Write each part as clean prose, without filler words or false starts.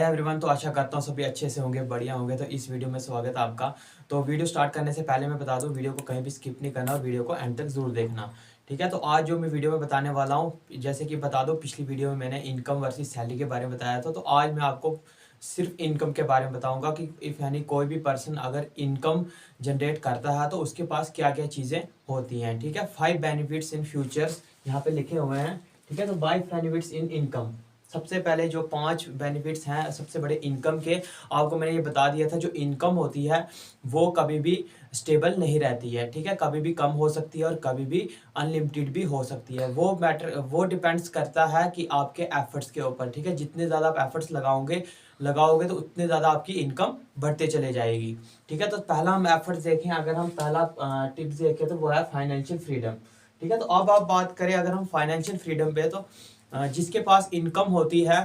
Everyone. तो आशा करता हूँ सभी अच्छे से होंगे, बढ़िया होंगे। तो इस वीडियो में स्वागत है आपका। तो वीडियो स्टार्ट करने से पहले मैं बता दूँ, वीडियो को कहीं भी स्किप नहीं करना और वीडियो को एंड तक जरूर देखना। ठीक है। तो आज जो मैं वीडियो में बताने वाला हूँ, जैसे कि बता दो, पिछली वीडियो में मैंने इनकम वर्सेस सैलरी के बारे में बताया था। तो आज मैं आपको सिर्फ इनकम के बारे में बताऊंगा कि इफ यानी कोई भी पर्सन अगर इनकम जनरेट करता है तो उसके पास क्या क्या चीज़ें होती हैं। ठीक है। 5 बेनिफिट्स इन फ्यूचर्स यहाँ पे लिखे हुए हैं। ठीक है। तो 5 बेनिफिट्स इन इनकम। सबसे पहले जो 5 बेनिफिट्स हैं सबसे बड़े इनकम के, आपको मैंने ये बता दिया था। जो इनकम होती है वो कभी भी स्टेबल नहीं रहती है। ठीक है। कभी भी कम हो सकती है और कभी भी अनलिमिटेड भी हो सकती है। वो डिपेंड्स करता है कि आपके एफर्ट्स के ऊपर। ठीक है। जितने ज़्यादा आप एफर्ट्स लगाओगे तो उतने ज़्यादा आपकी इनकम बढ़ते चले जाएगी। ठीक है। तो पहला हम एफर्ट्स देखें, अगर हम पहला टिप्स देखें तो वो है फाइनेंशियल फ्रीडम। ठीक है। तो अब आप बात करें अगर हम फाइनेंशियल फ्रीडम पे, तो जिसके पास इनकम होती है,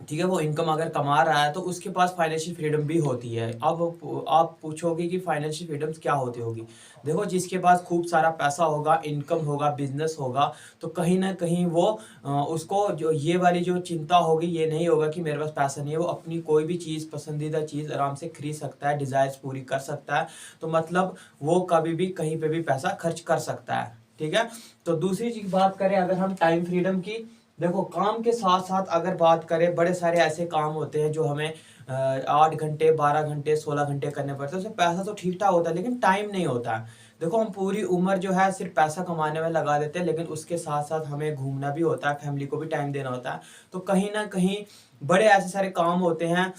ठीक है, वो इनकम अगर कमा रहा है तो उसके पास फाइनेंशियल फ्रीडम भी होती है। अब आप पूछोगे कि फाइनेंशियल फ्रीडम क्या होती होगी। देखो, जिसके पास खूब सारा पैसा होगा, इनकम होगा, बिजनेस होगा, तो कहीं ना कहीं वो उसको जो ये वाली जो चिंता होगी, ये नहीं होगा कि मेरे पास पैसा नहीं है। वो अपनी कोई भी चीज़, पसंदीदा चीज़ आराम से खरीद सकता है, डिज़ायर्स पूरी कर सकता है। तो मतलब वो कभी भी कहीं पे भी पैसा खर्च कर सकता है। ठीक है। तो दूसरी चीज़ बात करें अगर हम टाइम फ्रीडम की, देखो, काम के साथ साथ अगर बात करें, बड़े सारे ऐसे काम होते हैं जो हमें 8 घंटे, 12 घंटे, 16 घंटे करने पड़ते हैं। उसमें पैसा तो ठीक ठाक होता है लेकिन टाइम नहीं होता है। देखो, हम पूरी उम्र जो है सिर्फ पैसा कमाने में लगा देते हैं, लेकिन उसके साथ साथ हमें घूमना भी होता है, फैमिली को भी टाइम देना होता है। तो कहीं ना कहीं बड़े ऐसे सारे काम होते हैं,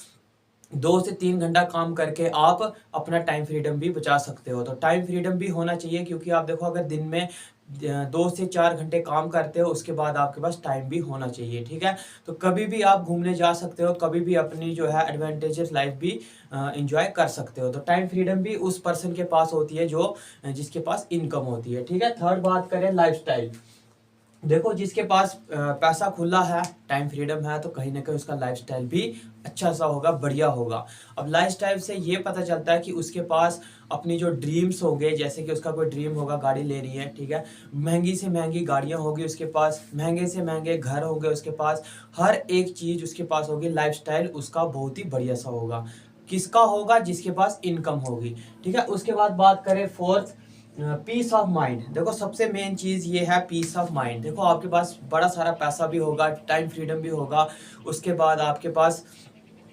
2 से 3 घंटा काम करके आप अपना टाइम फ्रीडम भी बचा सकते हो। तो टाइम फ्रीडम भी होना चाहिए, क्योंकि आप देखो, अगर दिन में 2 से 4 घंटे काम करते हो, उसके बाद आपके पास टाइम भी होना चाहिए। ठीक है। तो कभी भी आप घूमने जा सकते हो, कभी भी अपनी जो है एडवांटेजेस लाइफ भी इंजॉय कर सकते हो। तो टाइम फ्रीडम भी उस पर्सन के पास होती है जो जिसके पास इनकम होती है। ठीक है। थर्ड बात करें लाइफस्टाइल। देखो, जिसके पास पैसा खुला है, टाइम फ्रीडम है, तो कहीं ना कहीं उसका लाइफस्टाइल भी अच्छा सा होगा, बढ़िया होगा। अब लाइफस्टाइल से ये पता चलता है कि उसके पास अपनी जो ड्रीम्स होंगे, जैसे कि उसका कोई ड्रीम होगा, गाड़ी लेनी है, ठीक है, महंगी से महंगी गाड़ियाँ होगी उसके पास, महंगे से महंगे घर होंगे उसके पास, हर एक चीज़ उसके पास होगी। लाइफस्टाइल उसका बहुत ही बढ़िया सा होगा। किसका होगा? जिसके पास इनकम होगी। ठीक है। उसके बाद बात करें फोर्थ, पीस ऑफ माइंड। देखो, सबसे मेन चीज़ ये है पीस ऑफ माइंड। देखो, आपके पास बड़ा सारा पैसा भी होगा, टाइम फ्रीडम भी होगा, उसके बाद आपके पास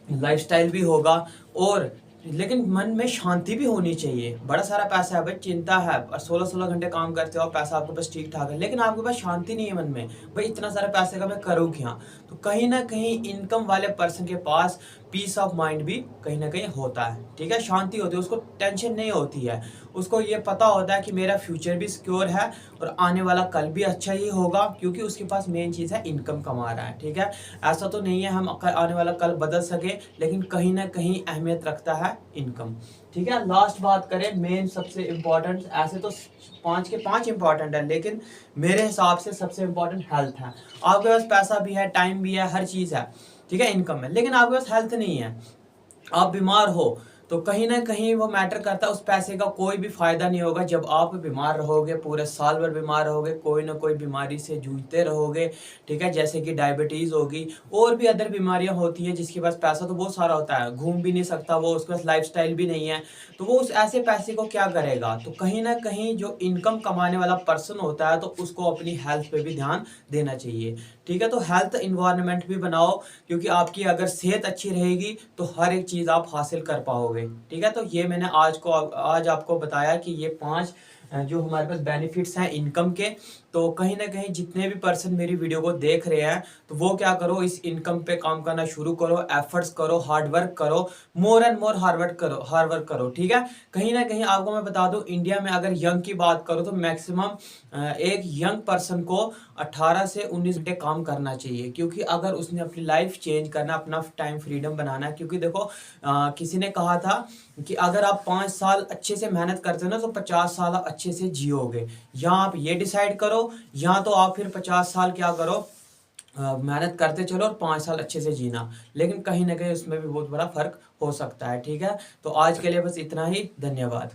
लाइफस्टाइल भी होगा, और लेकिन मन में शांति भी होनी चाहिए। बड़ा सारा पैसा है भाई, चिंता है, और 16-16 घंटे काम करते हो, पैसा आपके पास ठीक ठाक है, लेकिन आपके पास शांति नहीं है मन में, भाई इतना सारा पैसे का मैं करूँ क्या। तो कहीं ना कहीं इनकम वाले पर्सन के पास पीस ऑफ माइंड भी कहीं ना कहीं होता है। ठीक है। शांति होती है, उसको टेंशन नहीं होती है, उसको ये पता होता है कि मेरा फ्यूचर भी सिक्योर है और आने वाला कल भी अच्छा ही होगा, क्योंकि उसके पास मेन चीज़ है इनकम कमा रहा है। ठीक है। ऐसा तो नहीं है हम आने वाला कल बदल सके, लेकिन कहीं ना कहीं अहमियत रखता है इनकम। ठीक है। लास्ट बात करें, मेन सबसे इम्पोर्टेंट, ऐसे तो 5 के 5 इंपॉर्टेंट है, लेकिन मेरे हिसाब से सबसे इम्पोर्टेंट हेल्थ है। आपके पास पैसा भी है, टाइम भी है, हर चीज़ है, ठीक है, इनकम है, लेकिन आपके पास हेल्थ नहीं है, आप बीमार हो, तो कहीं ना कहीं वो मैटर करता है। उस पैसे का कोई भी फायदा नहीं होगा जब आप बीमार रहोगे, पूरे साल भर बीमार रहोगे, कोई ना कोई बीमारी से जूझते रहोगे। ठीक है। जैसे कि डायबिटीज होगी, और भी अदर बीमारियां होती हैं। जिसके पास पैसा तो बहुत सारा होता है, घूम भी नहीं सकता वो, उसके पास लाइफस्टाइल भी नहीं है, तो वो उस ऐसे पैसे को क्या करेगा। तो कहीं ना कहीं जो इनकम कमाने वाला पर्सन होता है, तो उसको अपनी हेल्थ पे भी ध्यान देना चाहिए। ठीक है। तो हेल्थ इन्वायरमेंट भी बनाओ, क्योंकि आपकी अगर सेहत अच्छी रहेगी तो हर एक चीज़ आप हासिल कर पाओगे। ठीक है। तो ये मैंने आज आपको बताया कि ये 5 जो हमारे पास बेनिफिट्स हैं इनकम के। तो कहीं ना कहीं जितने भी पर्सन मेरी वीडियो को देख रहे हैं, तो वो क्या करो, इस इनकम पे काम करना शुरू करो, एफर्ट्स करो, हार्ड वर्क करो, more and more hard work करो। ठीक है। कहीं ना कहीं आपको मैं बता दूं, इंडिया में अगर यंग की बात करो तो मैक्सिमम एक यंग पर्सन को 18 से 19 घंटे काम करना चाहिए, क्योंकि अगर उसने अपनी लाइफ चेंज करना, अपना टाइम फ्रीडम बनाना है। क्योंकि देखो, किसी ने कहा था कि अगर आप 5 साल अच्छे से मेहनत करते हो ना, तो 50 साल आप अच्छे से जियोगे। या आप ये डिसाइड करो, या तो आप फिर 50 साल क्या करो, मेहनत करते चलो और 5 साल अच्छे से जीना। लेकिन कहीं ना कहीं उसमें भी बहुत बड़ा फर्क हो सकता है। ठीक है। तो आज के लिए बस इतना ही। धन्यवाद।